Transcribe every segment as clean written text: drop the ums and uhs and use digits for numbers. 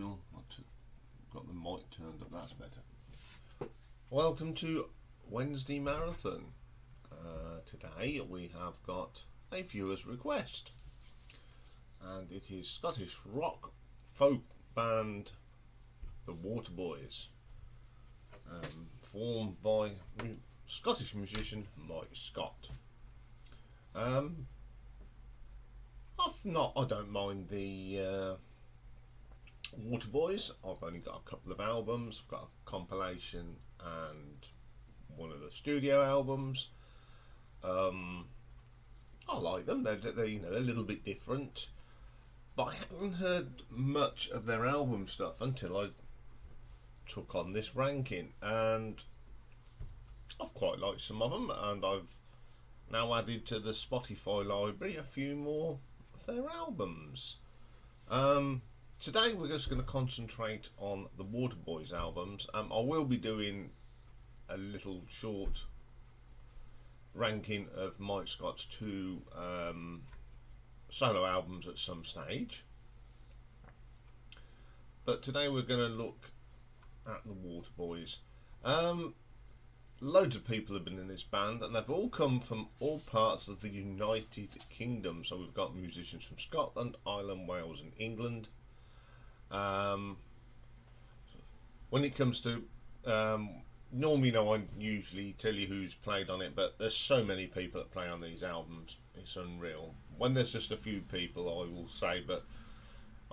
usual. Got the mic turned up, that's better. Welcome to Wednesday Marathon. Today we have got a viewer's request, and it is Scottish rock folk band the Waterboys, formed by Scottish musician Mike Scott. I don't mind the Waterboys. I've only got a couple of albums. I've got a compilation and one of the studio albums. I like them. They're a little bit different, but I haven't heard much of their album stuff until I took on this ranking, and I've quite liked some of them, and I've now added to the Spotify library a few more of their albums. Today we're just going to concentrate on the Waterboys albums. I will be doing a little short ranking of Mike Scott's two solo albums at some stage, but today we're going to look at the Waterboys. Loads of people have been in this band, and they've all come from all parts of the United Kingdom. So we've got musicians from Scotland, Ireland, Wales and England. When it comes to normally, I usually tell you who's played on it, but there's so many people that play on these albums, it's unreal. When there's just a few people, I will say, but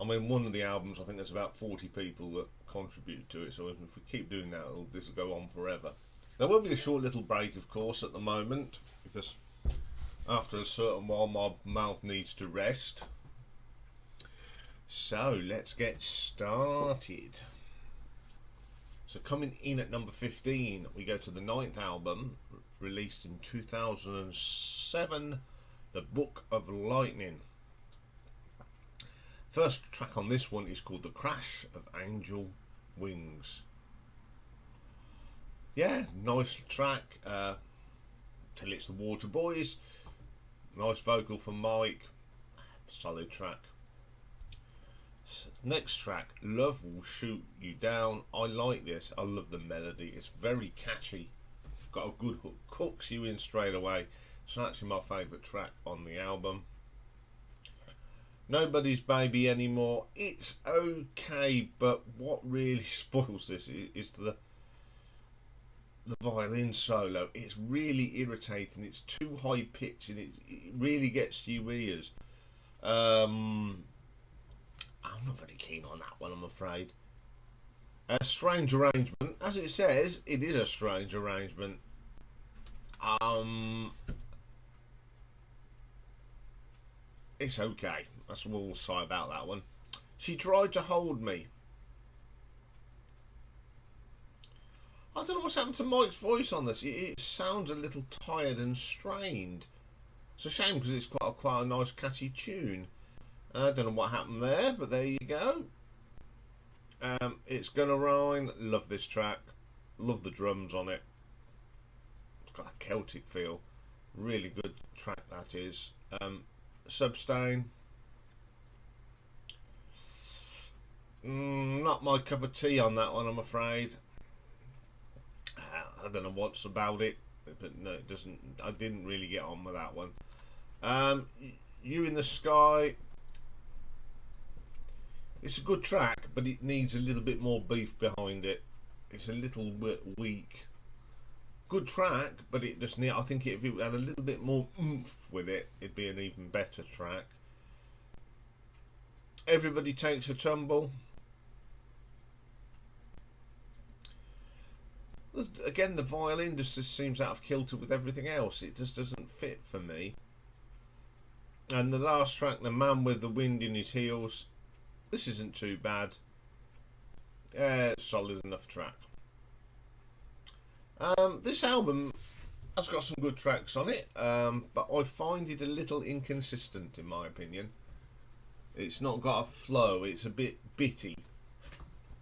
I mean, one of the albums, I think there's about 40 people that contribute to it, so if we keep doing that, this will go on forever. There will be a short little break, of course, at the moment, because after a certain while my mouth needs to rest. So let's get started. So coming in at number 15, we go to the 9th album, released in 2007, The Book of Lightning. First track on this one is called The Crash of Angel Wings. Yeah, nice track. Till it's the Waterboys. Nice vocal from Mike. Solid track. Next track, Love Will Shoot You Down. I like this. I love the melody. It's very catchy. It's got a good hook. Hooks you in straight away. It's actually my favourite track on the album. Nobody's Baby Anymore. It's okay, but what really spoils this is the violin solo. It's really irritating. It's too high pitched, and it really gets to your ears. I'm not very keen on that one, I'm afraid. A strange arrangement. As it says, it is a strange arrangement. It's okay. That's what we'll say about that one. She Tried to Hold Me. I don't know what's happened to Mike's voice on this. It sounds a little tired and strained. It's a shame because it's quite a nice catchy tune. I don't know what happened there, but there you go. It's Gonna Rhyme. Love this track. Love the drums on it. It's got a Celtic feel. Really good track that is. Substain. Not my cup of tea on that one, I'm afraid. I don't know what's about it, but no, it doesn't. I didn't really get on with that one. You in the Sky. It's a good track, but it needs a little bit more beef behind it. It's a little bit weak. Good track, but it just I think if it had a little bit more oomph with it, it'd be an even better track. Everybody Takes a Tumble. Again, the violin just seems out of kilter with everything else. It just doesn't fit for me. And the last track, The Man with the Wind in His Heels. This isn't too bad. Solid enough track. This album has got some good tracks on it, but I find it a little inconsistent in my opinion. It's not got a flow, it's a bit bitty.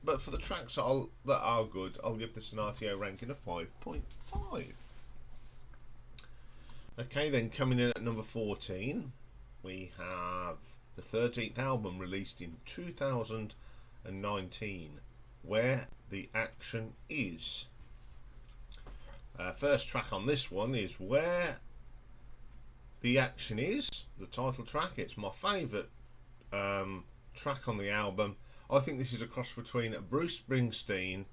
But for the tracks that are good, I'll give this an RTO ranking of 5.5. Okay, then coming in at number 14, we have the 13th album released in 2000 2019, Where the Action Is. First track on this one is Where the Action Is, the title track. It's my favourite track on the album. I think this is a cross between Bruce Springsteen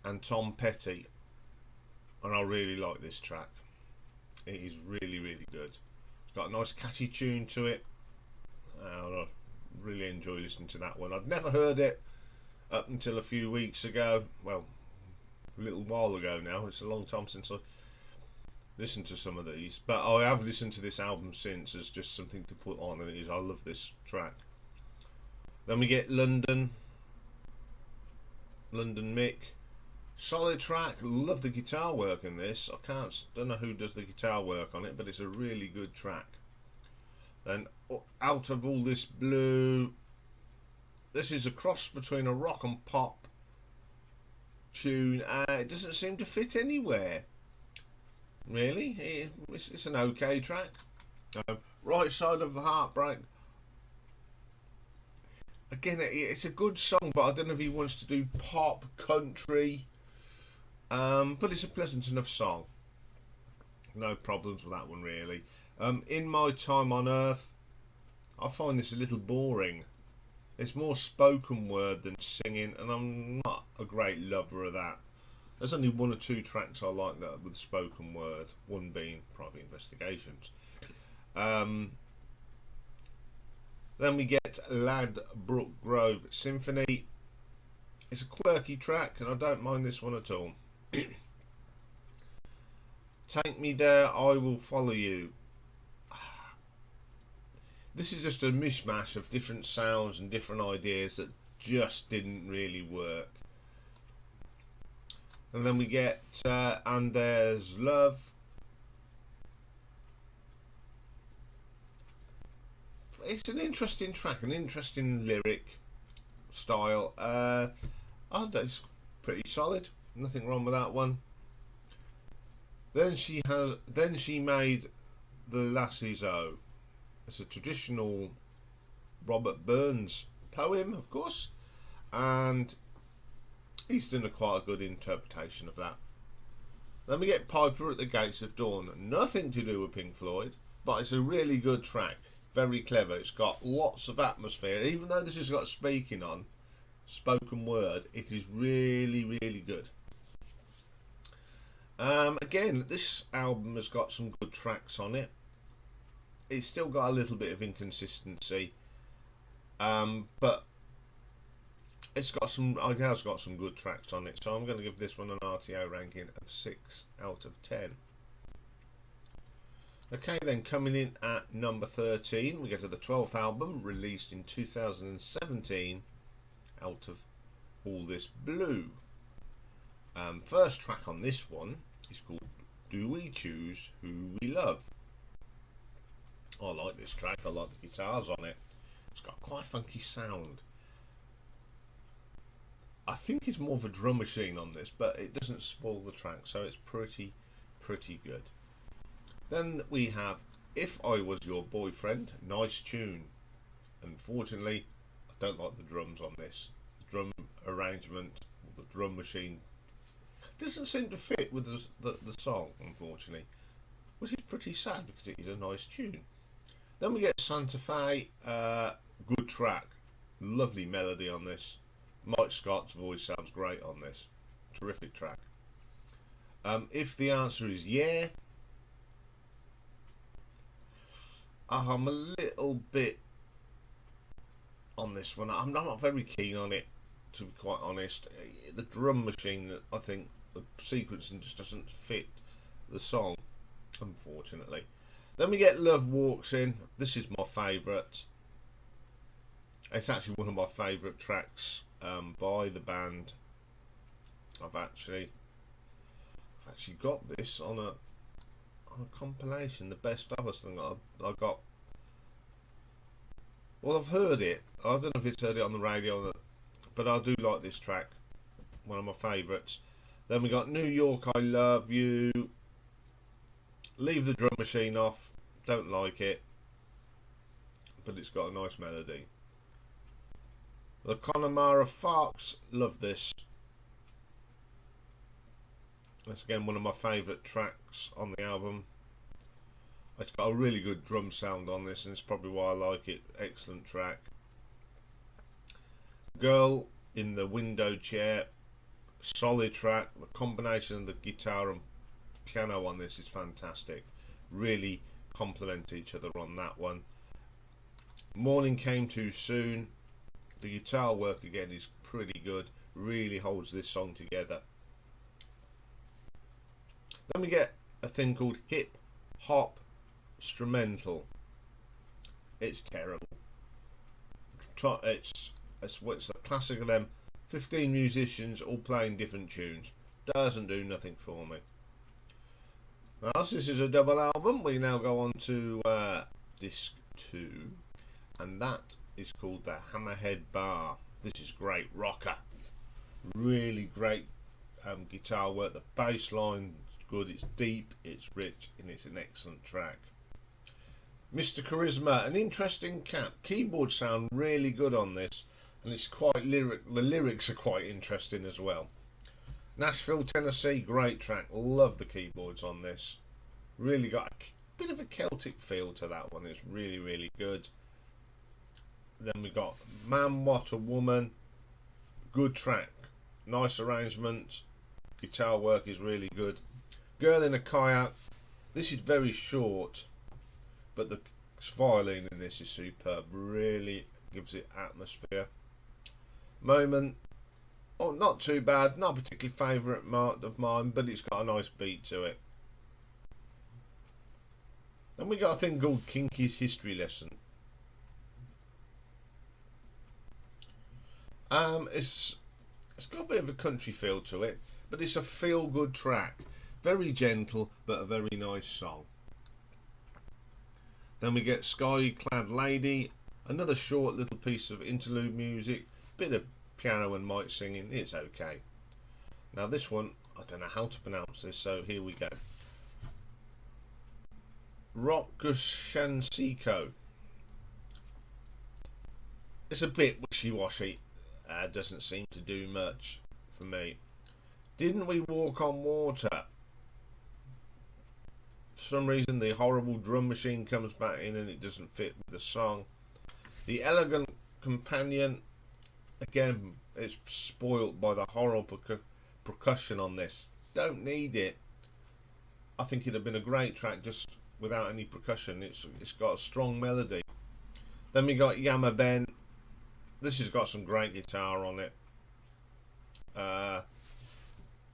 and Tom Petty, and I really like this track. It is really, really good. It's got a nice catchy tune to it. I really enjoy listening to that one. I'd never heard it up until a few weeks ago. Well, a little while ago now. It's a long time since I listened to some of these, but I have listened to this album since as just something to put on, and it is. I love this track. Then we get London Mick. Solid track. Love the guitar work in this. Don't know who does the guitar work on it, but it's a really good track. Then Out of All This Blue. This is a cross between a rock and pop tune. It doesn't seem to fit anywhere, really. It's an okay track. Right Side of the Heartbreak. Again, it's a good song, but I don't know if he wants to do pop, country. But it's a pleasant enough song. No problems with that one, really. In My Time on Earth, I find this a little boring. It's more spoken word than singing, and I'm not a great lover of that. There's only one or two tracks I like that with spoken word, one being Private Investigations. Then we get Ladbroke Grove Symphony. It's a quirky track, and I don't mind this one at all. Take Me There, I Will Follow You. This is just a mishmash of different sounds and different ideas that just didn't really work. And then we get And There's Love. It's an interesting track, an interesting lyric style. It's pretty solid. Nothing wrong with that one. Then she made The Lassie's O. It's a traditional Robert Burns poem, of course, and he's done quite a good interpretation of that. Then we get Piper at the Gates of Dawn. Nothing to do with Pink Floyd, but it's a really good track. Very clever. It's got lots of atmosphere. Even though this has got speaking on, spoken word, it is really, really good. Again, this album has got some good tracks on it. It's still got a little bit of inconsistency, but it has got some good tracks on it. So I'm going to give this one an RTO ranking of 6 out of 10. Okay, then coming in at number 13, we get to the 12th album, released in 2017, Out of All This Blue. First track on this one is called Do We Choose Who We Love? I like this track. I like the guitars on it. It's got quite a funky sound. I think it's more of a drum machine on this, but it doesn't spoil the track, so it's pretty good. Then we have If I Was Your Boyfriend. Nice tune. Unfortunately, I don't like the drums on this. The drum arrangement, the drum machine, doesn't seem to fit with the song, unfortunately, which is pretty sad because it is a nice tune. Then we get Santa Fe. Good track. Lovely melody on this. Mike Scott's voice sounds great on this. Terrific track. If the answer is yeah, I'm a little bit on this one. I'm not very keen on it, to be quite honest. The drum machine, I think the sequencing just doesn't fit the song, unfortunately. Then we get Love Walks In. This is my favourite. It's actually one of my favourite tracks by the band. I've actually got this on a compilation, the best of us thing I got. Well, I've heard it. I don't know if it's heard it on the radio, but I do like this track. One of my favourites. Then we got New York, I Love You. Leave the drum machine off. Don't like it, but it's got a nice melody. The Connemara Fox, love this. That's again one of my favourite tracks on the album. It's got a really good drum sound on this, and it's probably why I like it. Excellent track. Girl in the Window Chair, solid track. The combination of the guitar and piano on this is fantastic. Really complement each other on that one. Morning Came Too Soon. The guitar work again is pretty good. Really holds this song together. Then we get a thing called Hip Hop Instrumental. It's terrible. It's a classic of them. 15 musicians all playing different tunes. Doesn't do nothing for me. Now, as this is a double album, we now go on to disc 2, and that is called the Hammerhead Bar. This is great rocker. Really great guitar work. The bass line is good. It's deep, it's rich, and it's an excellent track. Mr Charisma, an interesting cat. Keyboards sound really good on this, and it's quite lyric. The lyrics are quite interesting as well. Nashville, Tennessee, great track. Love the keyboards on this. Really got a bit of a Celtic feel to that one. It's really, really good. Then we got Man, What a Woman. Good track. Nice arrangement. Guitar work is really good. Girl in a Kayak. This is very short, but the violin in this is superb. Really gives it atmosphere. Moment. Oh, not too bad. Not a particularly favourite of mine, but it's got a nice beat to it. Then we got a thing called Kinky's History Lesson. It's got a bit of a country feel to it, but it's a feel-good track. Very gentle, but a very nice song. Then we get Sky Clad Lady, another short little piece of interlude music, bit of piano and Mike singing. It's okay. Now this one, I don't know how to pronounce this, so here we go. Rokushansiko. It's a bit wishy-washy. Doesn't seem to do much for me. Didn't We Walk on Water? For some reason the horrible drum machine comes back in and it doesn't fit with the song. The Elegant Companion, again, it's spoilt by the horrible percussion on this. Don't need it. I think it'd have been a great track just without any percussion. It's got a strong melody. Then we got Yama Ben. This has got some great guitar on it.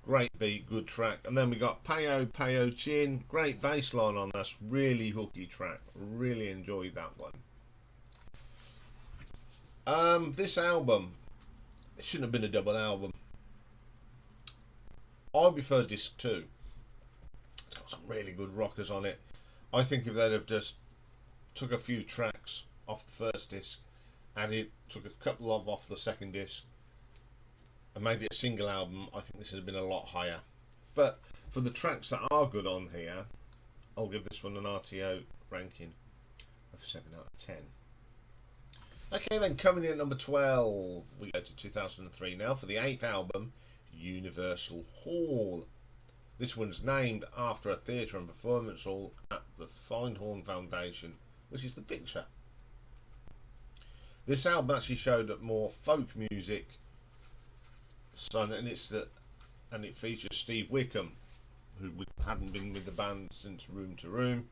Great beat, good track. And then we got Payo Payo Chin. Great bass line on this. Really hooky track. Really enjoyed that one. This album, it shouldn't have been a double album. I prefer disc 2. It's got some really good rockers on it. I think if they'd have just took a few tracks off the first disc, took a couple off the second disc, and made it a single album, I think this would have been a lot higher. But for the tracks that are good on here, I'll give this one an RTO ranking of 7 out of 10. Okay, then coming in at number 12, we go to 2003 now for the 8th album, Universal Hall. This one's named after a theatre and performance hall at the Findhorn Foundation, which is the picture. This album actually showed more folk music, and it features Steve Wickham, who hadn't been with the band since Room to Room.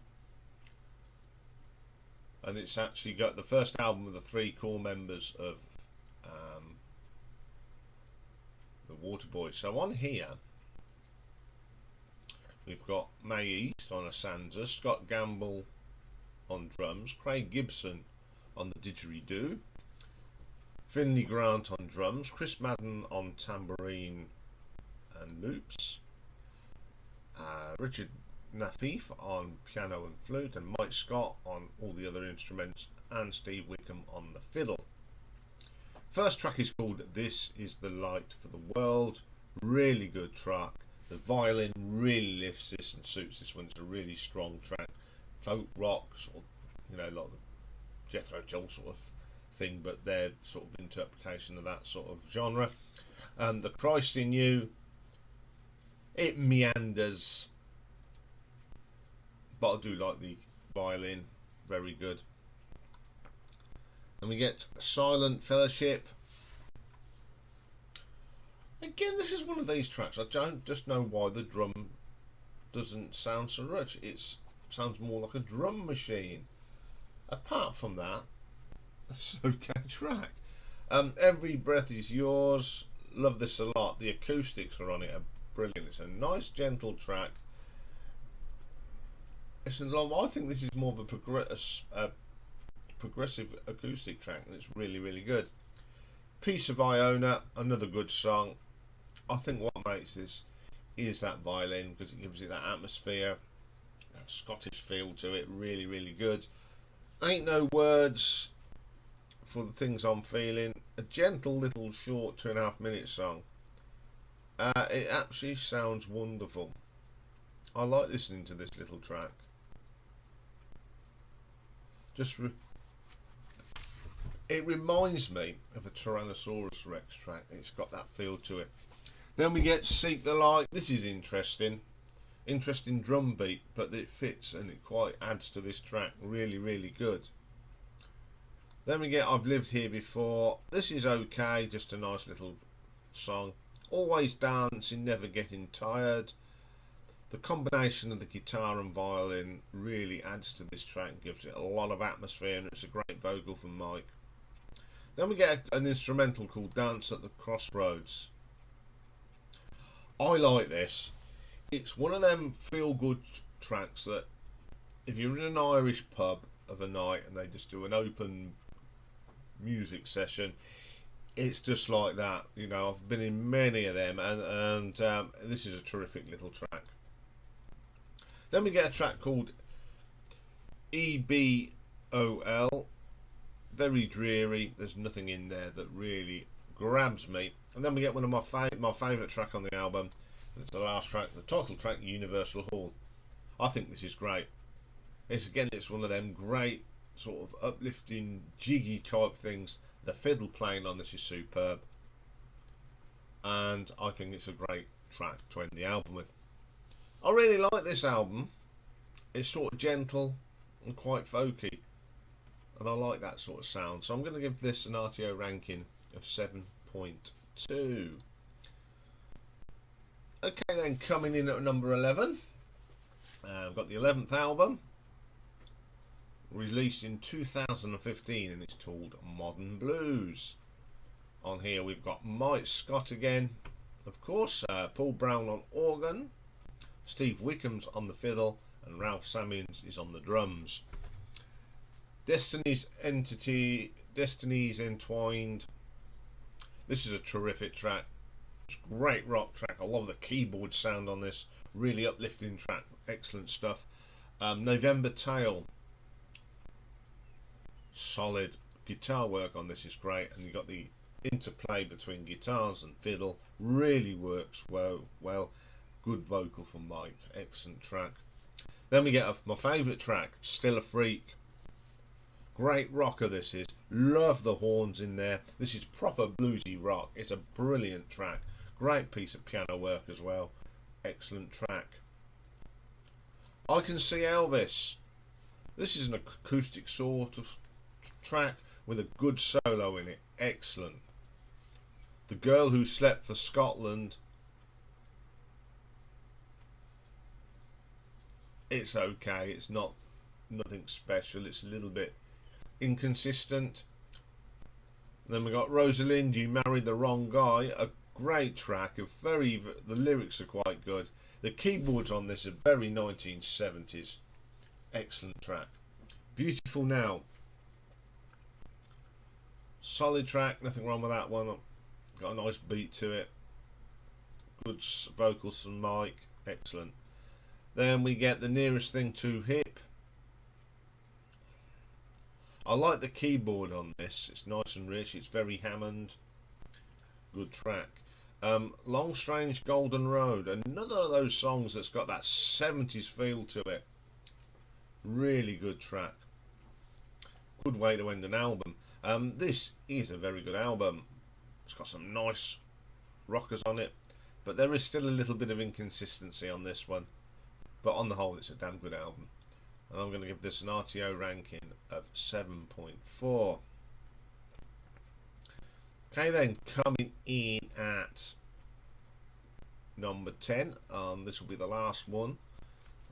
And it's actually got the first album of the 3 core members of the Waterboys. So on here, we've got May East on a Sansa, Scott Gamble on drums, Craig Gibson on the didgeridoo, Finley Grant on drums, Chris Madden on tambourine and loops, Richard Nafif on piano and flute, and Mike Scott on all the other instruments, and Steve Wickham on the fiddle. First track is called This Is the Light for the World. Really good track. The violin really lifts this and suits this one. It's a really strong track. Folk rock, sort of, a lot of Jethro Tull sort of thing but their sort of interpretation of that sort of genre. The Christ in You, it meanders, but I do like the violin, very good. And we get Silent Fellowship. Again, this is one of these tracks, I don't just know why the drum doesn't sound so rich. It sounds more like a drum machine. Apart from that, it's an okay track. Every Breath Is Yours, love this a lot. The acoustics are on it are brilliant. It's a nice gentle track. It's a long, I think this is more of a progressive acoustic track, and it's really, really good. Piece of Iona, another good song. I think what makes this is that violin, because it gives it that atmosphere, that Scottish feel to it. Really, really good. Ain't No Words, For the Things I'm Feeling, a gentle little short 2.5 minute song. It actually sounds wonderful. I like listening to this little track. It reminds me of a Tyrannosaurus Rex track. It's got that feel to it. Then we get Seek the Light. This is interesting drum beat, but it fits and it quite adds to this track. Really, really good. Then we get I've Lived Here Before. This is okay, just a nice little song. Always Dancing, Never Getting Tired. The combination of the guitar and violin really adds to this track and gives it a lot of atmosphere, and it's a great vocal from Mike. Then we get an instrumental called Dance at the Crossroads. I like this. It's one of them feel-good tracks that if you're in an Irish pub of a night and they just do an open music session, it's just like that. You know, I've been in many of them, and this is a terrific little track. Then we get a track called EBOL. Very dreary. There's nothing in there that really grabs me. And then we get one of my favourite track on the album. It's the last track, the title track, Universal Hall. I think this is great. It's one of them great sort of uplifting, jiggy type things. The fiddle playing on this is superb, and I think it's a great track to end the album with. I really like this album. It's sort of gentle and quite folky, and I like that sort of sound. So I'm going to give this an RTO ranking of 7.2. Okay, then coming in at number 11, I've got the 11th album, released in 2015, and it's called Modern Blues. On here we've got Mike Scott again, of course, Paul Brown on organ, Steve Wickham's on the fiddle, and Ralph Sammons is on the drums. Destiny's Entwined. This is a terrific track. It's a great rock track. I love the keyboard sound on this. Really uplifting track. Excellent stuff. November Tale. Solid guitar work on this is great, and you got the interplay between guitars and fiddle. Really works well. Good vocal from Mike. Excellent track. Then we get my favourite track, Still a Freak. Great rocker this is. Love the horns in there. This is proper bluesy rock. It's a brilliant track. Great piece of piano work as well. Excellent track. I Can See Elvis. This is an acoustic sort of track with a good solo in it. Excellent. The Girl Who Slept for Scotland. It's okay. It's nothing special. It's a little bit inconsistent. Then we got Rosalind, You Married the Wrong Guy. A great track. The lyrics are quite good. The keyboards on this are very 1970s. Excellent track. Beautiful Now. Solid track. Nothing wrong with that one. Got a nice beat to it. Good vocals from Mike. Excellent. Then we get The Nearest Thing to Hip. I like the keyboard on this. It's nice and rich. It's very Hammond. Good track. Long Strange Golden Road. Another of those songs that's got that 70s feel to it. Really good track. Good way to end an album. This is a very good album. It's got some nice rockers on it, but there is still a little bit of inconsistency on this one. But on the whole, it's a damn good album. And I'm going to give this an RTO ranking of 7.4. Okay then, coming in at number 10. This will be the last one.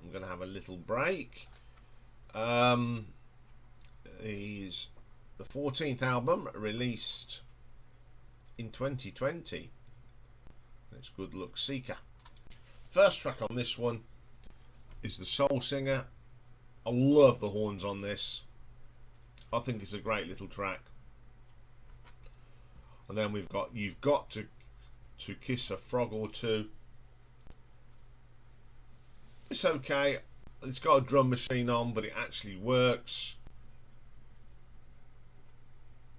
I'm going to have a little break. Is the 14th album, released in 2020. It's Good Luck Seeker. First track on this one is The Soul Singer. I love the horns on this. I think it's a great little track. And then we've got You've Got to Kiss a Frog or Two. It's okay. It's got a drum machine on, but it actually works.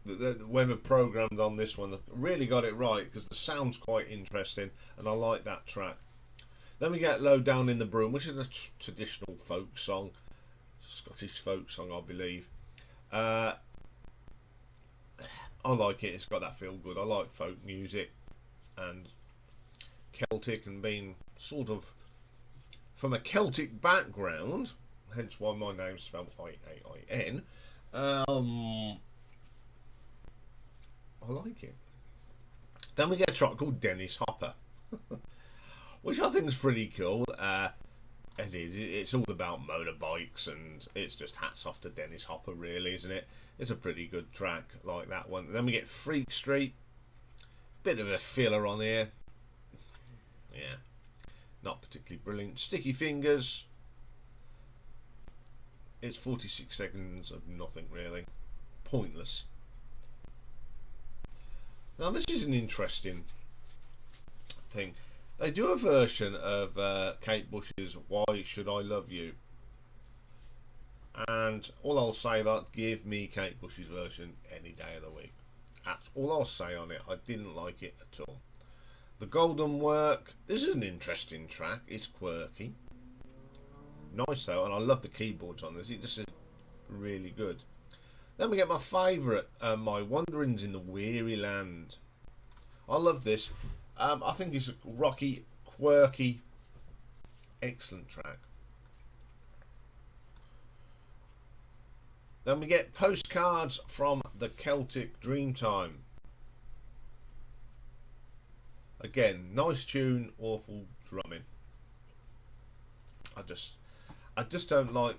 Whoever programmed on this one really got it right, because the sound's quite interesting, and I like that track. Then we get Low Down in the Broom, which is a traditional folk song, Scottish folk song, I believe. I like it. It's got that feel good. I like folk music and Celtic, and being sort of from a Celtic background, hence why my name's spelled Iain. I like it. Then we get a track called Dennis Hopper, which I think is pretty cool. It's all about motorbikes, and it's just hats off to Dennis Hopper, really, isn't it? It's a pretty good track, like that one. Then we get Freak Street, bit of a filler on here. Yeah, not particularly brilliant. Sticky Fingers, it's 46 seconds of nothing, really. Pointless. Now this is an interesting thing. They do a version of Kate Bush's Why Should I Love You? And all I'll say, that give me Kate Bush's version any day of the week. That's all I'll say on it. I didn't like it at all. The Golden Work, this is an interesting track. It's quirky. Nice though, and I love the keyboards on this. It just is really good. Then we get my favourite, My Wanderings in the Weary Land. I love this. I think it's a rocky, quirky, excellent track. Then we get Postcards from the Celtic Dreamtime. Again, nice tune, awful drumming. I just don't like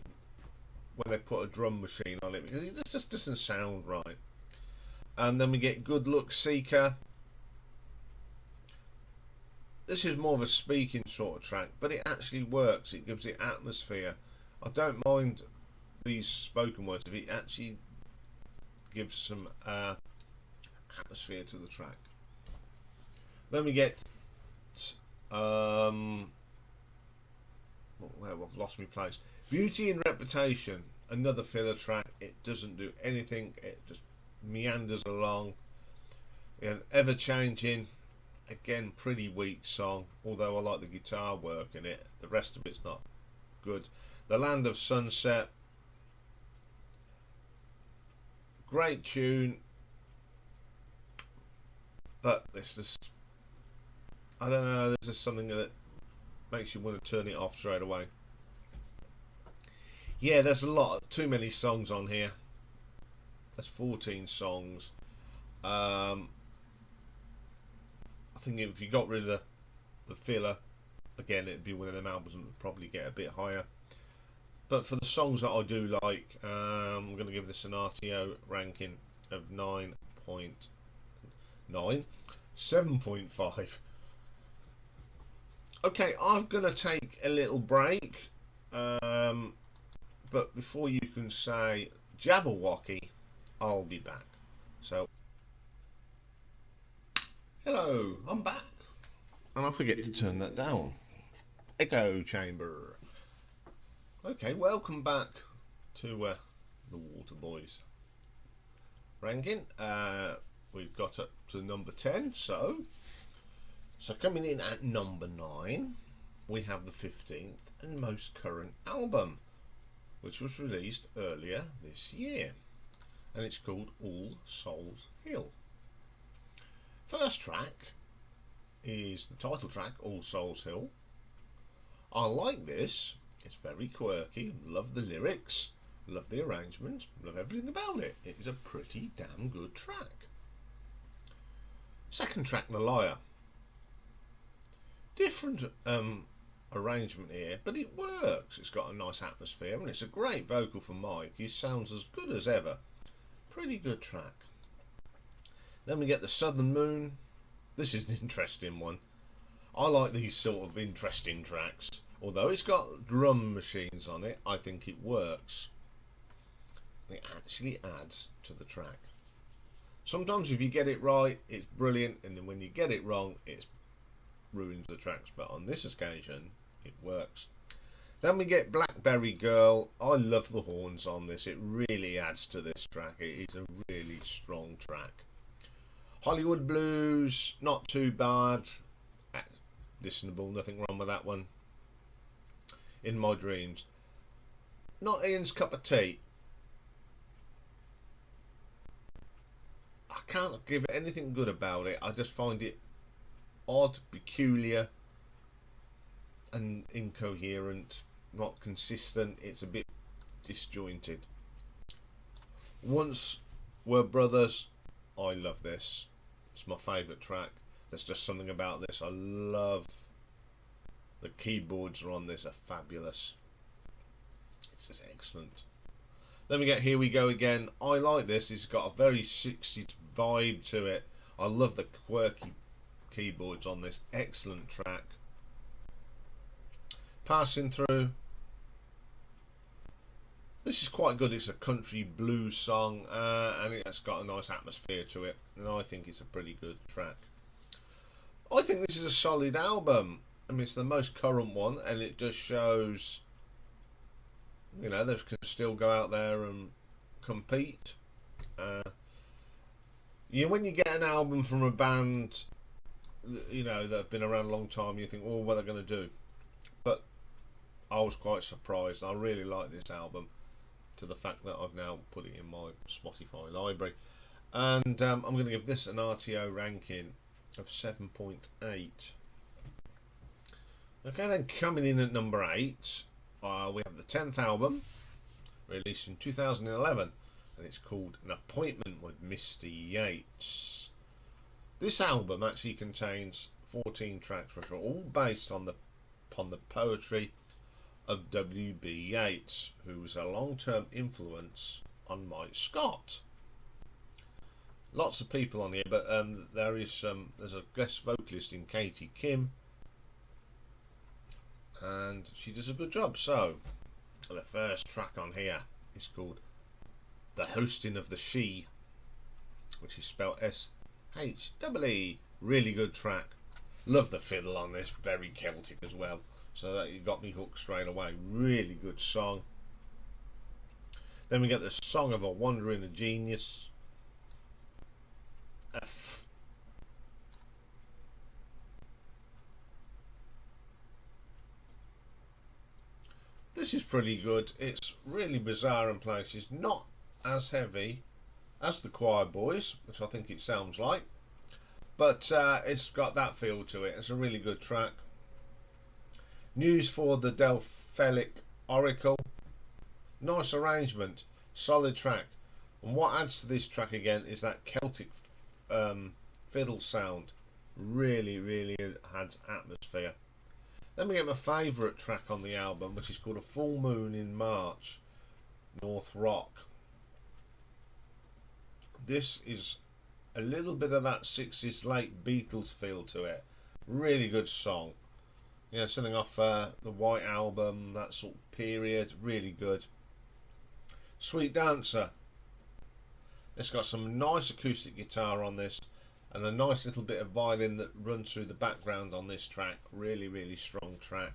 when they put a drum machine on it, because it just doesn't sound right. And then we get Good Luck Seeker. This is more of a speaking sort of track, but it actually works. It gives it atmosphere. I don't mind these spoken words if it actually gives some atmosphere to the track. Then we get well, I've lost my place. Beauty and Reputation, another filler track. It doesn't do anything. It just meanders along. And Ever Changing, again, pretty weak song, although I like the guitar work in it. The rest of it's not good. The Land of Sunset, great tune, but it's just, I don't know, there's just something that makes you want to turn it off straight away. Yeah, there's too many songs on here. There's 14 songs. I think if you got rid of the filler, again, it'd be one of them albums that would probably get a bit higher. But for the songs that I do like, I'm going to give this an RTO ranking of 9.9, 7.5. Okay, I'm going to take a little break, but before you can say Jabberwocky, I'll be back. So, hello, I'm back. And I forget to turn that down. Echo chamber. Okay, welcome back to the Waterboys ranking. We've got up to number 10, so coming in at number 9, we have the 15th and most current album, which was released earlier this year. and it's called All Souls Hill. First track is the title track, All Souls Hill. I like this. It's very quirky. Love the lyrics. Love the arrangements. Love everything about it. It is a pretty damn good track. Second track, The Liar. Different arrangement here, but it works. It's got a nice atmosphere and it's a great vocal from Mike. He sounds as good as ever. Pretty good track. Then we get The Southern Moon. This is an interesting one. I like these sort of interesting tracks. Although it's got drum machines on it, I think it works. It actually adds to the track. Sometimes if you get it right, it's brilliant, and then when you get it wrong, it ruins the tracks. But on this occasion, it works. Then we get Blackberry Girl. I love the horns on this. It really adds to this track. It is a really strong track. Hollywood Blues, not too bad. Listenable, nothing wrong with that one. In My Dreams. Not Ian's cup of tea. I can't give anything good about it. I just find it odd, peculiar, and incoherent. Not consistent. It's a bit disjointed. Once We're Brothers. I love this. It's my favourite track. There's just something about this. I love the keyboards are on this are fabulous. It's just excellent. Then we get Here We Go Again. I like this. It's got a very 60s vibe to it. I love the quirky keyboards on this. Excellent track. Passing Through. This is quite good. It's a country blues song and it's got a nice atmosphere to it, and I think it's a pretty good track. I think this is a solid album. I mean, it's the most current one, and it just shows, you know, they can still go out there and compete. When you get an album from a band, you know, that have been around a long time, you think, oh, what are they going to do? But I was quite surprised. I really like this album, to the fact that I've now put it in my Spotify library. And I'm going to give this an RTO ranking of 7.8. Okay, then coming in at number 8, we have the 10th album, released in 2011, and it's called An Appointment with Misty Yates. This album actually contains 14 tracks, which are all based upon the poetry of W.B. Yeats, who was a long-term influence on Mike Scott. Lots of people on here, but there's a guest vocalist in Katie Kim, and she does a good job. So the first track on here is called The Hosting of the She, which is spelled S-H-E-E. Really good track. Love the fiddle on this, very Celtic as well, so that you got me hooked straight away. Really good song. Then we get the Song of a Wandering Genius. This is pretty good. It's really bizarre in places, not as heavy as the Choir Boys, which I think it sounds like, but it's got that feel to it. It's a really good track. News for the Delphelic Oracle. Nice arrangement, solid track, and what adds to this track again is that Celtic fiddle sound. Really adds atmosphere. Then we get my favourite track on the album, which is called A Full Moon in March, North Rock. This is a little bit of that 60s late Beatles feel to it. Really good song. You know, something off the White Album, that sort of period. Really good. Sweet Dancer. It's got some nice acoustic guitar on this, and a nice little bit of violin that runs through the background on this track. Really strong track.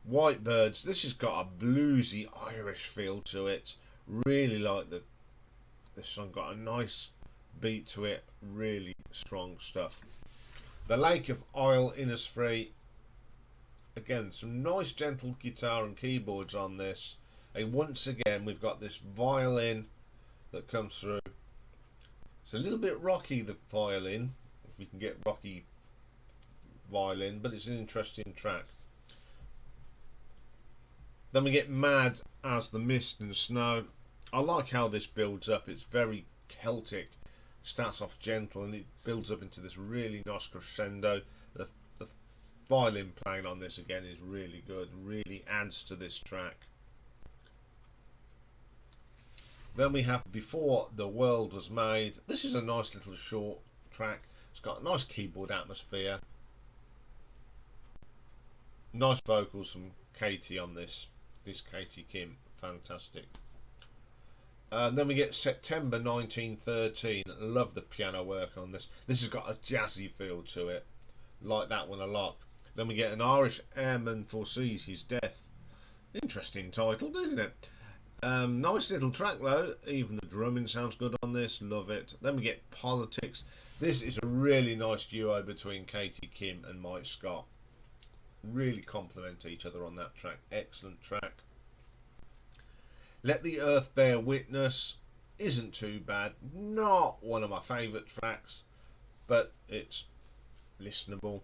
White Birds. This has got a bluesy Irish feel to it. Really like this song. Got a nice beat to it. Really strong stuff. The Lake of Oil Innisfree. Again, some nice gentle guitar and keyboards on this. And once again, we've got this violin that comes through. It's a little bit rocky, the violin, if we can get rocky violin, but it's an interesting track. Then we get Mad as the Mist and Snow. I like how this builds up. It's very Celtic. Starts off gentle and it builds up into this really nice crescendo. The violin playing on this again is really good, really adds to this track. Then we have Before the World Was Made. This is a nice little short track. It's got a nice keyboard atmosphere. Nice vocals from Katie on this. This Katie Kim, fantastic. Then we get September 1913. Love the piano work on this. This has got a jazzy feel to it. Like that one a lot. Then we get An Irish Airman Foresees His Death. Interesting title, isn't it? Nice little track though. Even the drumming sounds good on this. Love it. Then we get Politics. This is a really nice duo between Katie Kim and Mike Scott. Really complement each other on that track. Excellent track. Let the Earth Bear Witness isn't too bad. Not one of my favourite tracks, but it's listenable.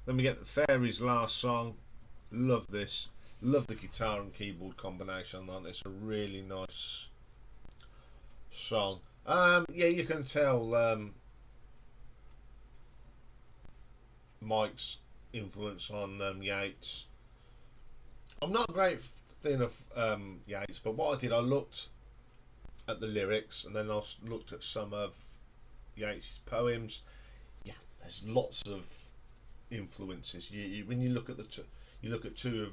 Then we get The Fairy's Last Song. Love this. Love the guitar and keyboard combination on it. It's a really nice song. Yeah, you can tell Mike's influence on Yates. I'm not a great fan of Yates, but what I did, I looked at the lyrics and then I looked at some of Yates' poems. Yeah, there's lots of influences. When you look at you look at two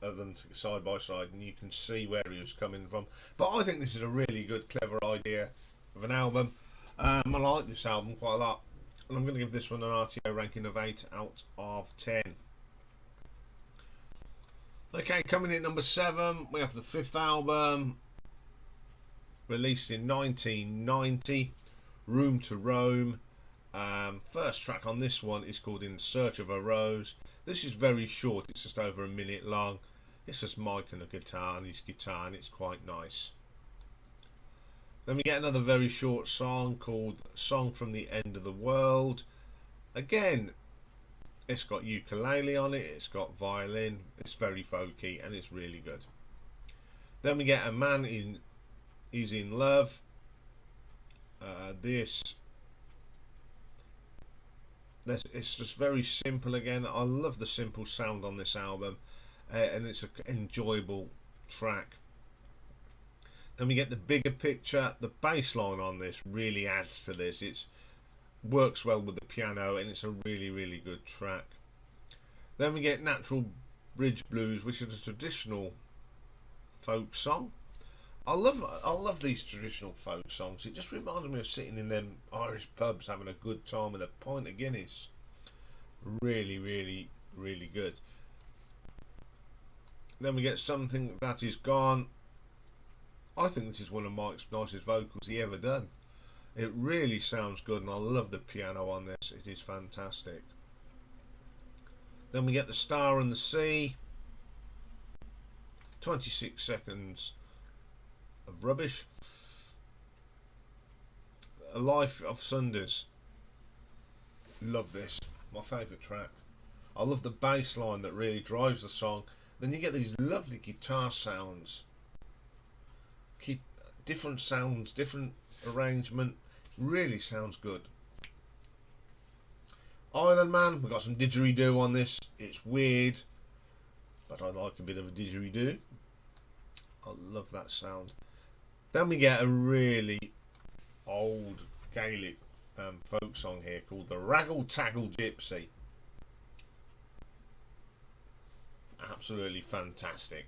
of them side by side, and you can see where he was coming from. But I think this is a really good, clever idea of an album. I like this album quite a lot, and I'm going to give this one an RTO ranking of 8 out of 10. Okay, coming in at number 7, we have the 5th album, released in 1990, Room to Roam. First track on this one is called In Search of a Rose. This is very short, it's just over a minute long. It's just Mike and a guitar and his guitar, and it's quite nice. Then we get another very short song called Song from the End of the World. Again, it's got ukulele on it, it's got violin, it's very folky and it's really good. Then we get A Man Is in Love. It's just very simple again. I love the simple sound on this album, and it's an enjoyable track. Then we get The Bigger Picture. The bass line on this really adds to this. It works well with the piano, and it's a really, really good track. Then we get Natural Bridge Blues, which is a traditional folk song. I love these traditional folk songs. It just reminds me of sitting in them Irish pubs having a good time with a pint of Guinness. Really, really, really good. Then we get Something That Is Gone. I think this is one of Mike's nicest vocals he ever done. It really sounds good, and I love the piano on this. It is fantastic. Then we get The Star and the Sea. 26 seconds of rubbish. A Life of Sundays. Love this. My favourite track. I love the bass line that really drives the song. Then you get these lovely guitar sounds. Keep different sounds, different arrangement. Really sounds good. Island Man. We've got some didgeridoo on this. It's weird, but I like a bit of a didgeridoo. I love that sound. Then we get a really old Gaelic folk song here called The Raggle Taggle Gypsy. Absolutely fantastic.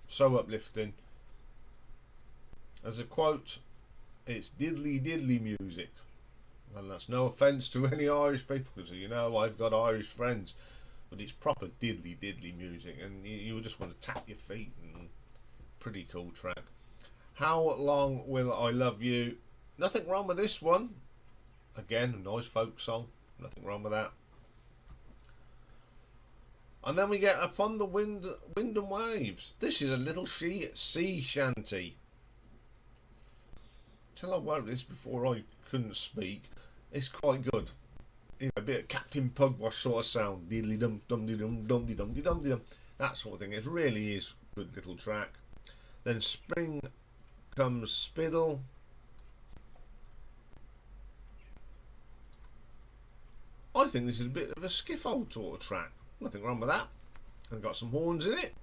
So uplifting. As a quote, it's diddly diddly music. And that's no offence to any Irish people, because you know I've got Irish friends, but it's proper diddly diddly music, and you just want to tap your feet. And pretty cool track. How Long Will I Love You? Nothing wrong with this one. Again, a nice folk song. Nothing wrong with that. And then we get Upon the Wind and Waves. This is a little sea shanty. Till I wrote this before I couldn't speak. It's quite good. You know, a bit of Captain Pugwash sort of sound. Diddly dum dum dum dum dum dum dum. That sort of thing. It really is a good little track. Then Spring Comes Spiddle. I think this is a bit of a skiff-old sort of track. Nothing wrong with that. And got some horns in it.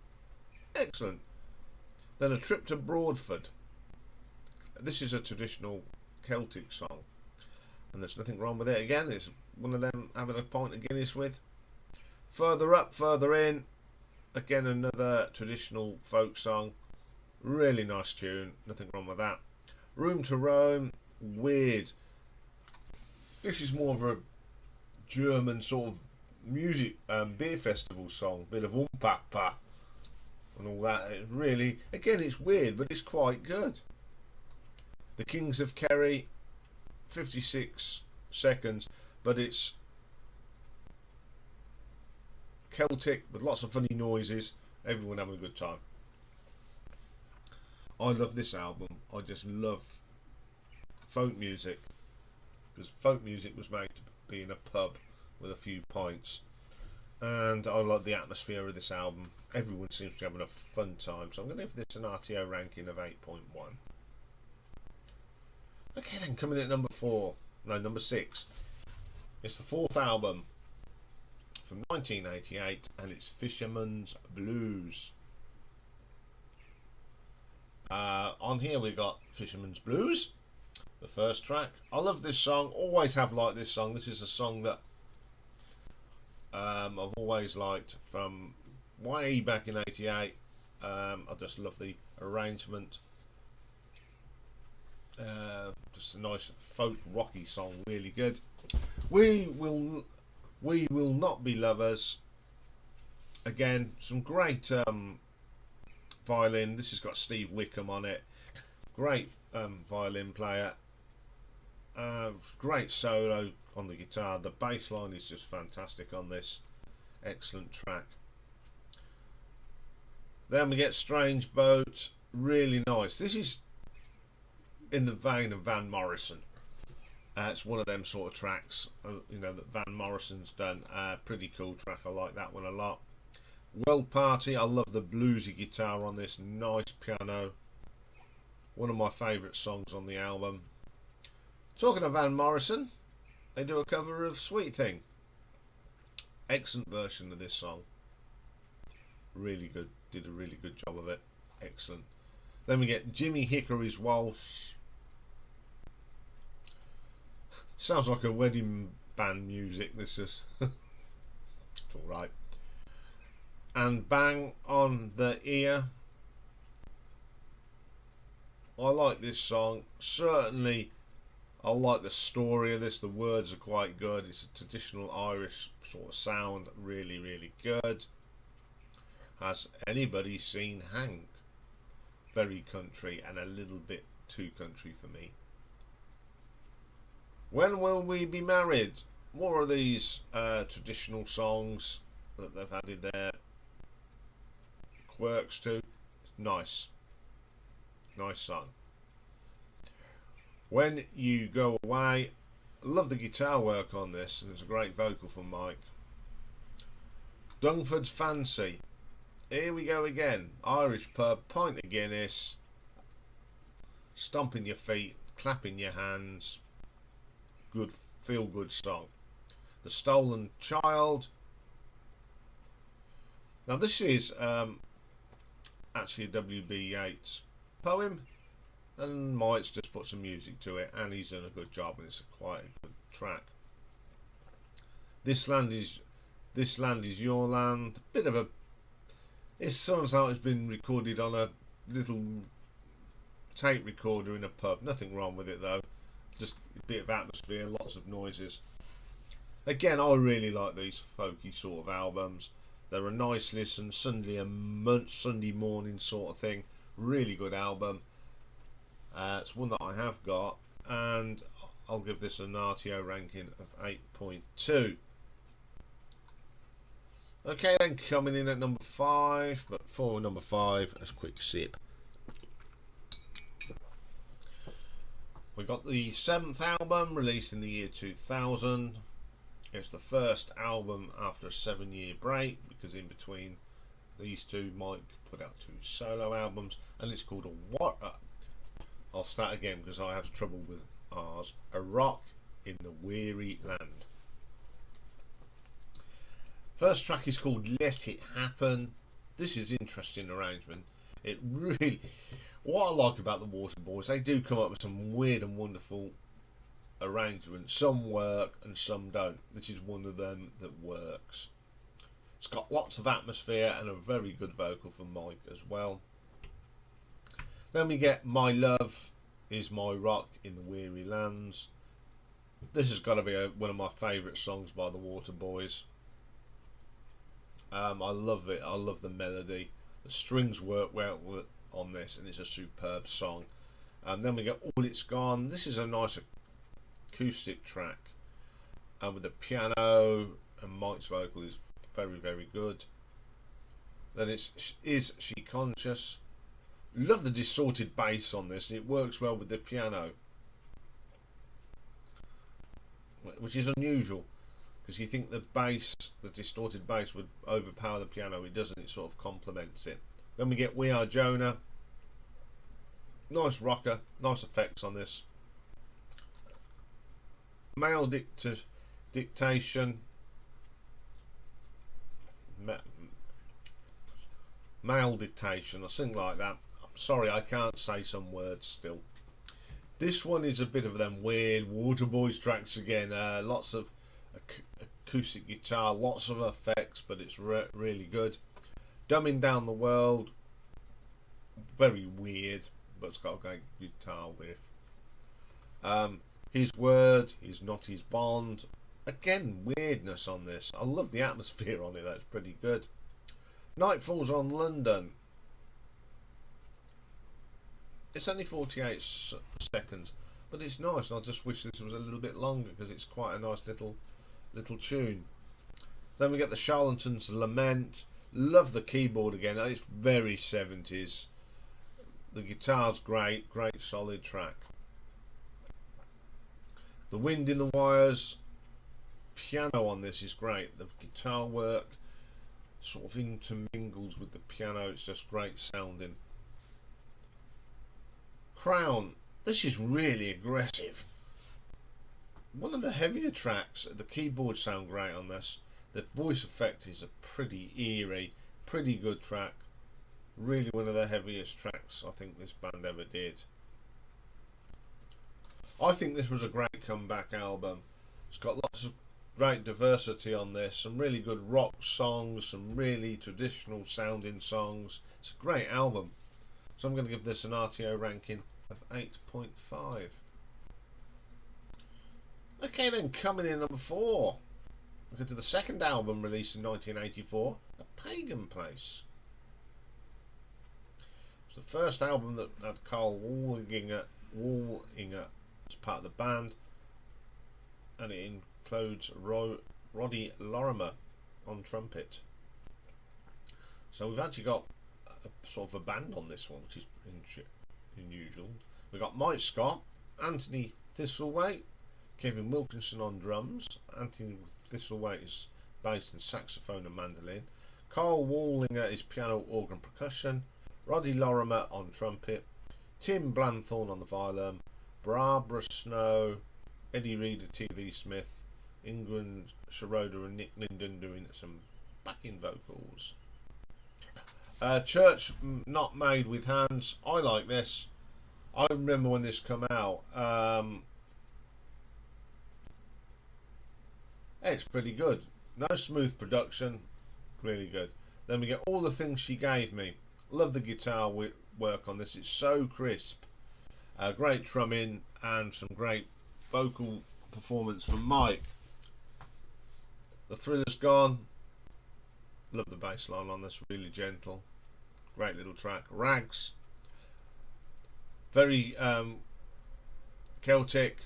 Excellent. Then A Trip to Broadford. This is a traditional Celtic song. And there's nothing wrong with it. Again, it's one of them having a pint of Guinness with. Further Up, Further In. Again, another traditional folk song. Really nice tune. Nothing wrong with that. Room to Roam. Weird. This is more of a German sort of music beer festival song, bit of umpapa and all that. It really, again, it's weird, but it's quite good. The Kings of Kerry, 56 seconds, but it's Celtic with lots of funny noises, everyone having a good time. I love this album. I just love folk music, because folk music was made to be in a pub with a few pints, and I like the atmosphere of this album. Everyone seems to be having a fun time, so I'm going to give this an RTO ranking of 8.1. Okay, then coming in at number 6, it's the 4th album from 1988, and it's Fisherman's Blues. On here we got Fisherman's Blues, the first track. I love this song, always have liked this song. This is a song that I've always liked from way back in '88. I just love the arrangement. Just a nice folk rocky song, really good. We will not be lovers. Again, some great violin. This has got Steve Wickham on it. Great violin player. Great solo on the guitar. The bass line is just fantastic on this. Excellent track. Then we get Strange Boat. Really nice. This is in the vein of Van Morrison. It's one of them sort of tracks, you know, that Van Morrison's done. Pretty cool track. I like that one a lot. World Party. I love the bluesy guitar on this. Nice piano. One of my favourite songs on the album. Talking of Van Morrison, they do a cover of Sweet Thing. Excellent version of this song. Really good. Did a really good job of it. Excellent. Then we get Jimi Hickory's Waltz. Sounds like a wedding band music. This is it's alright. And Bang on the Ear. I like this song. Certainly I like the story of this. The words are quite good. It's a traditional Irish sort of sound. Really, really good. Has anybody seen Hank? Very country and a little bit too country for me. When Will We Be Married? More of these traditional songs that they've added there. Quirks to. Nice. Nice song. When You Go Away. Love the guitar work on this, and it's a great vocal from Mike. Dungford's Fancy. Here we go again. Irish pub, pint of Guinness, stomping your feet, clapping your hands. Good, feel good song. The Stolen Child. Now this is actually a W.B. Yeats poem, and Mike's just put some music to it, and he's done a good job, and it's quite a good track. This Land Is Your Land. Bit of a, it sounds like it's been recorded on a little tape recorder in a pub. Nothing wrong with it though. Just a bit of atmosphere, lots of noises. Again, I really like these folky sort of albums. They're a nice listen, Sunday morning sort of thing. Really good album. It's one that I have got, and I'll give this an RTO ranking of 8.2. Okay, then coming in at number 5, but for number 5, a quick sip. We got the 7th album released in the year 2000. It's the first album after a 7-year break, because in between these two, Mike put out 2 solo albums, and it's called I'll start again because I have trouble with R's. A Rock in the Weary Land. First track is called Let It Happen. This is interesting arrangement. It really, what I like about the Waterboys, they do come up with some weird and wonderful arrangements. Some work and some don't. This is one of them that works. It's got lots of atmosphere and a very good vocal from Mike as well. Then we get My Love Is My Rock in the Weary Lands. This has got to be one of my favourite songs by the Waterboys. I love it. I love the melody. The strings work well on this, and it's a superb song. Then we get All It's Gone. This is a nice acoustic track, with the piano, and Mike's vocal is very, very good. Then it's Is She Conscious? Love the distorted bass on this. It works well with the piano, which is unusual, because you think the bass, the distorted bass, would overpower the piano. It doesn't. It sort of complements it. Then we get We Are Jonah. Nice rocker, nice effects on this. Male Dictation. Male Dictation, or something like that. I'm sorry, I can't say some words still. This one is a bit of them weird Waterboys tracks again. Lots of acoustic guitar, lots of effects, but it's really good. Dumbing Down the World, very weird, but it's got a great guitar riff. His Word Is Not His Bond. Again, weirdness on this. I love the atmosphere on it, that's pretty good. Nightfalls on London. It's only 48 seconds, but it's nice, and I just wish this was a little bit longer, because it's quite a nice little tune. Then we get the Charlantons' Lament. Love the keyboard again. It's very 70s. The guitar's great solid track. The Wind in the Wires. Piano on this is great. The guitar work sort of intermingles with the piano. It's just great sounding. Crown. This is really aggressive. One of the heavier tracks. The keyboards sound great on this. The voice effect is a pretty eerie, pretty good track. Really one of the heaviest tracks I think this band ever did. I think this was a great comeback album. It's got lots of great diversity on this. Some really good rock songs, some really traditional sounding songs. It's a great album. So I'm going to give this an RTO ranking of 8.5. Okay, then coming in number 4. We go to the second album released in 1984, A Pagan Place. It was the first album that had Carl Wallinger as part of the band, and it includes Roddy Lorimer on trumpet. So we've actually got a sort of a band on this one, which is unusual. We've got Mike Scott, Anthony Thistlethwaite, Kevin Wilkinson on drums. Anthony Thistlethwaite is bass and saxophone and mandolin. Carl Wallinger is piano, organ, percussion. Roddy Lorimer on trumpet. Tim Blanthorne on the violin. Barbara Snow, Eddie Reed, T.V. Smith, Ingrid Schroeder and Nick Linden doing some backing vocals. Church Not Made with Hands. I like this. I remember when this came out. It's pretty good. No smooth production, really good. Then we get All the Things She Gave Me. Love the guitar work on this. It's so crisp. Great drumming and some great vocal performance from Mike. The Thriller's Gone. Love the bass line on this, really gentle. Great little track. Rags. Very Celtic.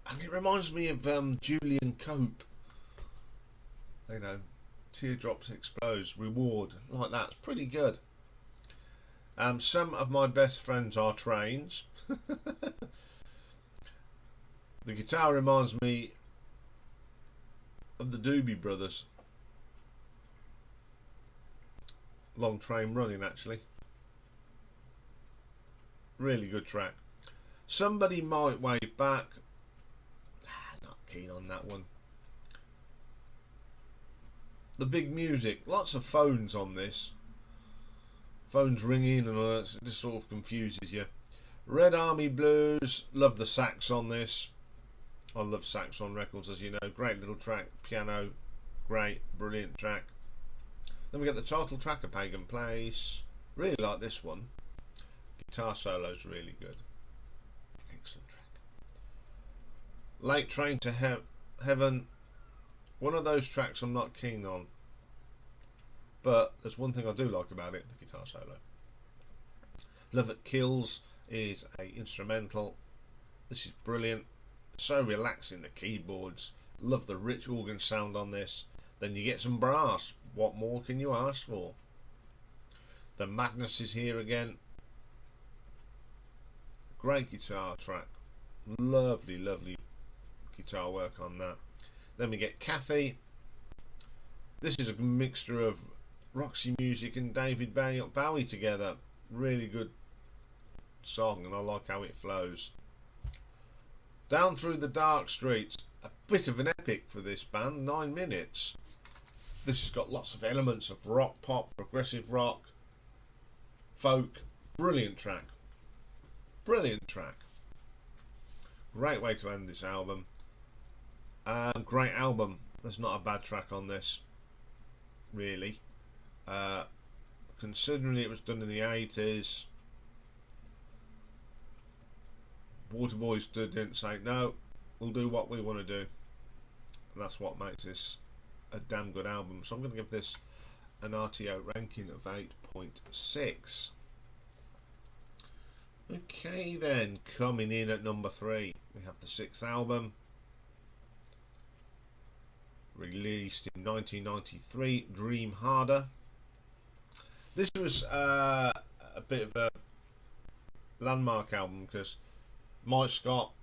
And it reminds me of Julian Cope. You know, Teardrops Explodes, Reward, like that. It's pretty good. Some of my best friends are trains. The guitar reminds me of the Doobie Brothers. Long Train Running, actually. Really good track. Somebody Might Wave Back. Not keen on that one. The Big Music. Lots of phones on this. Phones ringing and all that. It just sort of confuses you. Red Army Blues. Love the sax on this. I love sax on records, as you know. Great little track. Piano. Great. Brilliant track. Then we get the title track of Pagan Place. Really like this one. Guitar solo's really good. Excellent track. Late Train to Heaven. One of those tracks I'm not keen on. But there's one thing I do like about it, the guitar solo. Love It Kills is a instrumental. This is brilliant. So relaxing, the keyboards. Love the rich organ sound on this. Then you get some brass. What more can you ask for? The Madness is here again. Great guitar track. Lovely, lovely guitar work on that. Then we get Kathy. This is a mixture of Roxy Music and David Bowie together. Really good song, and I like how it flows. Down Through the Dark Streets. A bit of an epic for this band, 9 minutes. This has got lots of elements of rock, pop, progressive rock, folk. Brilliant track. Brilliant track. Great way to end this album. Great album. There's not a bad track on this, really. Considering it was done in the 80s, Waterboys didn't say, no, we'll do what we want to do. And that's what makes this a damn good album. So I'm going to give this an RTO ranking of 8.6. Okay then, coming in at number 3, we have the 6th album, released in 1993, Dream Harder. This was a bit of a landmark album because Mike Scott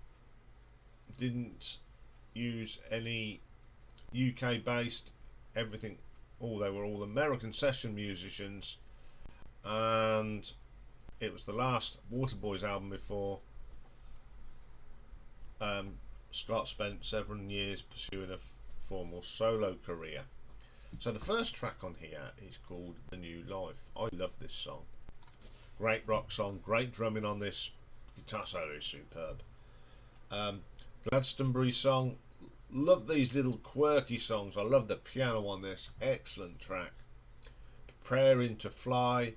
didn't use any UK based everything. They were all American session musicians, and it was the last Waterboys album before Scott spent 7 years pursuing a formal solo career. So the first track on here is called The New Life. I love this song. Great rock song, great drumming on this. Guitar solo is superb. Glastonbury song. Love these little quirky songs. I love the piano on this. Excellent track. Preparing to Fly.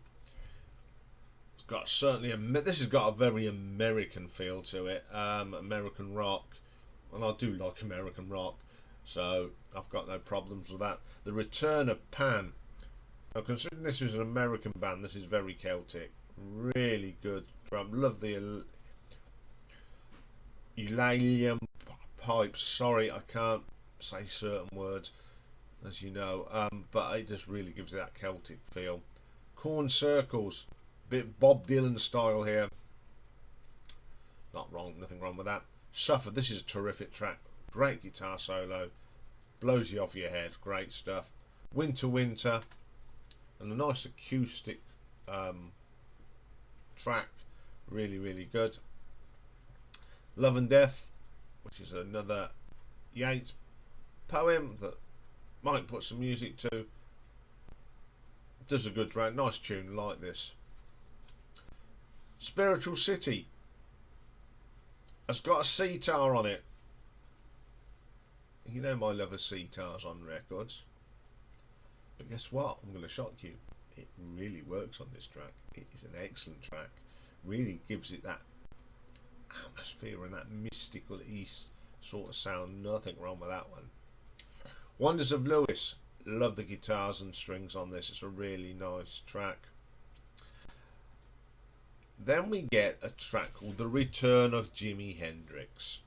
It's got this has got a very American feel to it. American rock, and I do like American rock, so I've got no problems with that. The Return of Pan. Now, considering this is an American band, this is very Celtic. Really good drum. Love the Eulalian pipes. Sorry, I can't say certain words, as you know, but it just really gives it that Celtic feel. Corn Circles, bit Bob Dylan style here. Not wrong, nothing wrong with that. Suffer. This is a terrific track. Great guitar solo, blows you off your head. Great stuff. Winter Winter, and a nice acoustic track. Really, really good. Love and Death, which is another Yeats poem that Mike put some music to. Does a good track, nice tune like this. Spiritual City has got a sitar on it. You know my love of sitars on records. But guess what? I'm going to shock you. It really works on this track. It is an excellent track. Really gives it that atmosphere and that mystical east sort of sound. Nothing wrong with that one. Wonders of Lewis. Love the guitars and strings on this. It's a really nice track. Then we get a track called The Return of Jimi Hendrix.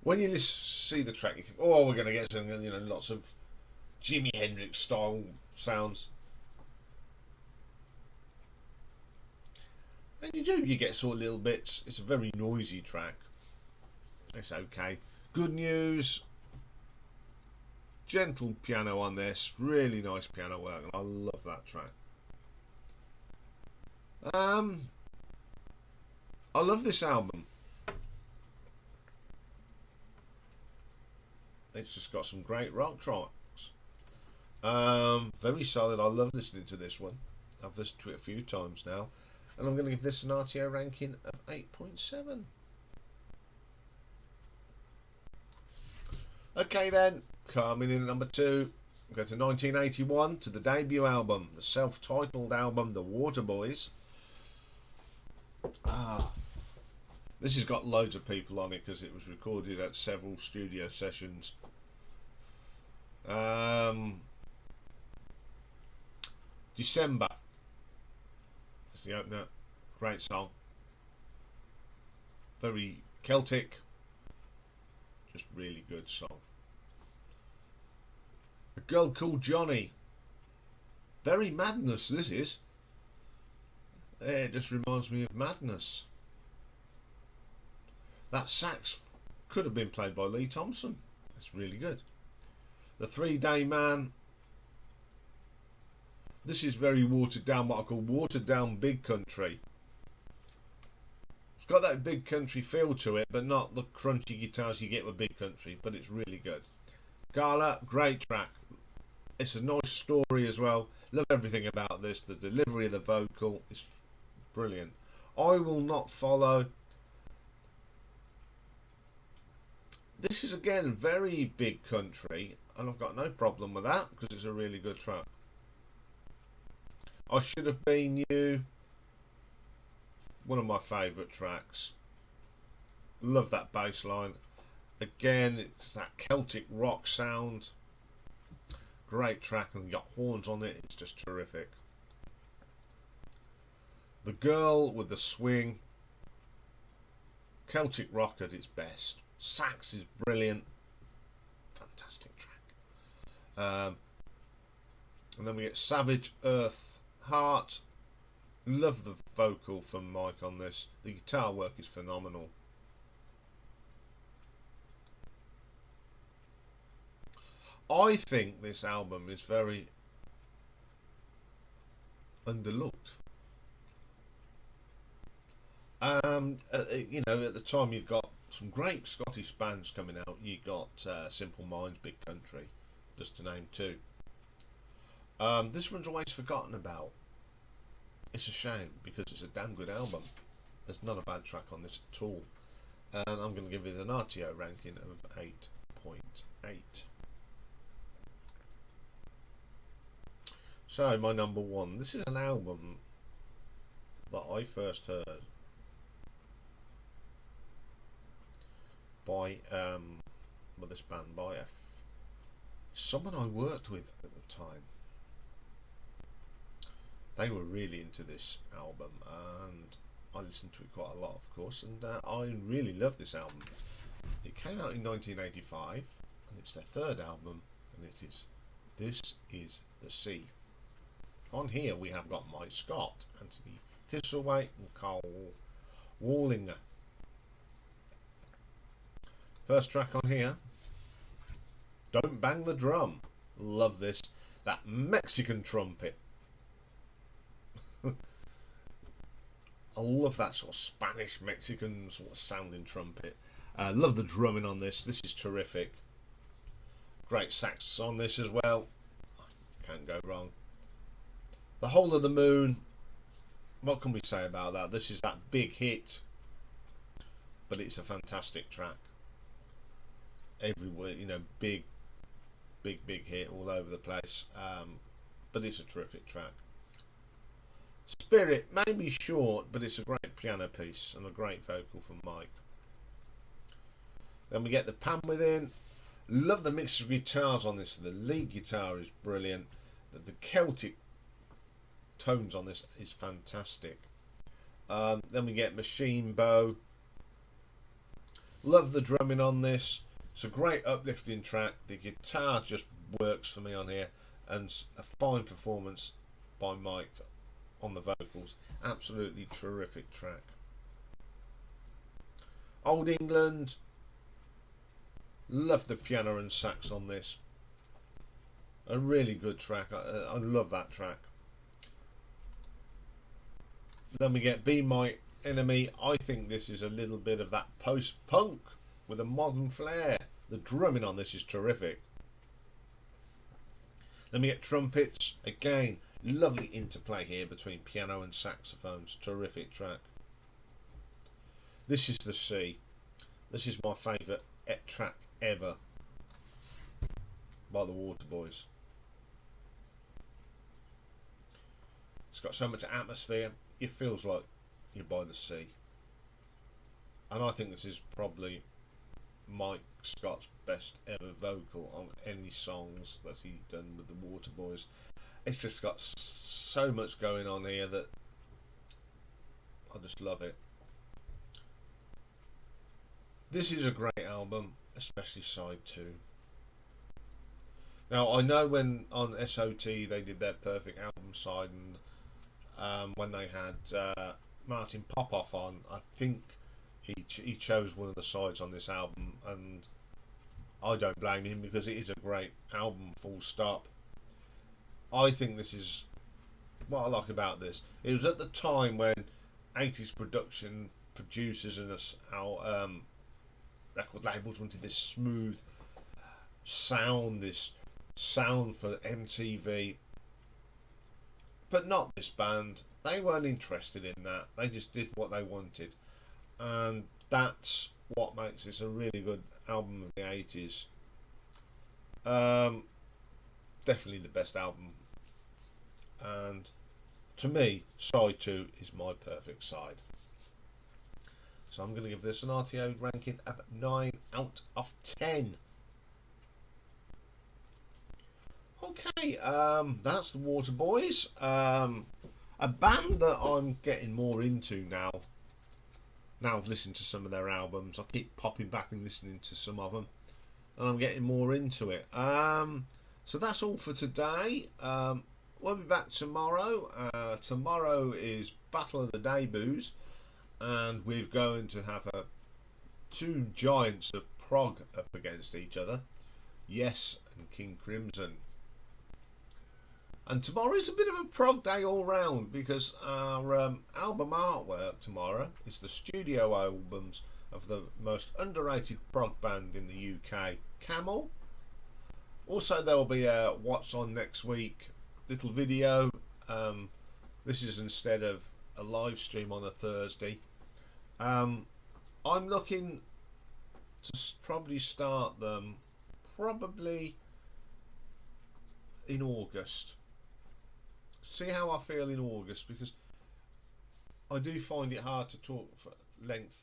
When you see the track, you think, oh, we're going to get some, lots of Jimi Hendrix style sounds. And you get sort of little bits. It's a very noisy track. It's okay. Good news. Gentle piano on this. Really nice piano work. And I love that track. I love this album. It's just got some great rock tracks. Very solid. I love listening to this one. I've listened to it a few times now. And I'm going to give this an RTO ranking of 8.7. Okay then, coming in at number 2, we go to 1981, to the debut album, the self-titled album, The Waterboys. This has got loads of people on it because it was recorded at several studio sessions. December. That's the opener. Great song. Very Celtic. Just really good song. A Girl Called Johnny. Very Madness, this is. It just reminds me of Madness. That sax could have been played by Lee Thompson. That's really good. The 3 Day Man. This is very watered down, what I call watered down big country. It's got that big country feel to it, but not the crunchy guitars you get with big country, but it's really good. Gala, great track. It's a nice story as well. Love everything about this. The delivery of the vocal is brilliant. I Will Not Follow. This is again very big country, and I've got no problem with that because it's a really good track. I Should Have Been You. One of my favourite tracks. Love that bass line. Again, it's that Celtic rock sound. Great track, and you got horns on it. It's just terrific. The Girl with the Swing. Celtic rock at its best. Sax is brilliant. Fantastic track. And then we get Savage Earth Heart. Love the vocal from Mike on this. The guitar work is phenomenal. I think this album is very underlooked. You know, at the time you've got some great Scottish bands coming out. You got Simple Minds, Big Country, just to name 2. This one's always forgotten about. It's a shame because it's a damn good album. There's not a bad track on this at all. And I'm going to give it an RTO ranking of 8.8. So, my number 1. This is an album that I first heard by this band by someone I worked with at the time. They were really into this album, and I listened to it quite a lot, of course, and I really love this album. It came out in 1985, and it's their 3rd album, and it is This Is the Sea. On here we have got Mike Scott, Anthony Thistlethwaite and Carl Wallinger. First track on here, Don't Bang the Drum. Love this. That Mexican trumpet. I love that sort of Spanish Mexican sort of sounding trumpet. Love the drumming on this. This is terrific. Great sax on this as well. Can't go wrong. The Whole of the Moon. What can we say about that? This is that big hit, but it's a fantastic track. Everywhere, you know, big hit all over the place. But it's a terrific track. Spirit may be short, but it's a great piano piece and a great vocal from Mike. Then we get the Pan Within. Love the mix of guitars on this. The lead guitar is brilliant. The Celtic tones on this is fantastic. Then we get Machine Bow. Love the drumming on this. It's a great uplifting track. The guitar just works for me on here, and a fine performance by Mike on the vocals. Absolutely terrific track. Old England. Love the piano and sax on this. A really good track. I love that track. Then we get Be My Enemy. I think this is a little bit of that post-punk with a modern flair. The drumming on this is terrific. Then we get Trumpets. Again, lovely interplay here between piano and saxophones. Terrific track. This is the Sea. This is my favourite track ever by the Waterboys. It's got so much atmosphere. It feels like you're by the sea. And I think this is probably Mike Scott's best ever vocal on any songs that he's done with the Waterboys. It's just got so much going on here that I just love it. This is a great album, especially side 2. Now I know when on SOT they did their perfect album side, and when they had Martin Popoff on, I think he chose one of the sides on this album, and I don't blame him because it is a great album, full stop. I think this is what I like about this. It was at the time when 80s production producers and our record labels wanted this smooth sound, this sound for MTV, but not this band. They weren't interested in that. They just did what they wanted, and that's what makes this a really good album of the 80s. Definitely the best album, and to me side 2 is my perfect side. So I'm going to give this an RTO ranking of 9 out of 10. Okay, that's the Waterboys. A band that I'm getting more into now. Now I've listened to some of their albums. I keep popping back and listening to some of them, and I'm getting more into it. So that's all for today. We'll be back tomorrow. Tomorrow is Battle of the Debuts, and we're going to have two giants of prog up against each other, Yes and King Crimson. And tomorrow is a bit of a prog day all round, because our album artwork tomorrow is the studio albums of the most underrated prog band in the UK, Camel. Also there will be a What's On Next Week little video. This is instead of a live stream on a Thursday. I'm looking to probably start them probably in August. See how I feel in August, because I do find it hard to talk for length.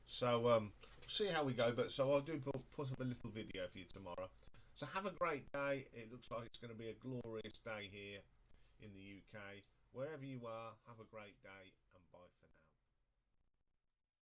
So see how we go. But so I'll do put up a little video for you tomorrow. So have a great day. It looks like it's going to be a glorious day here in the UK. Wherever you are, have a great day.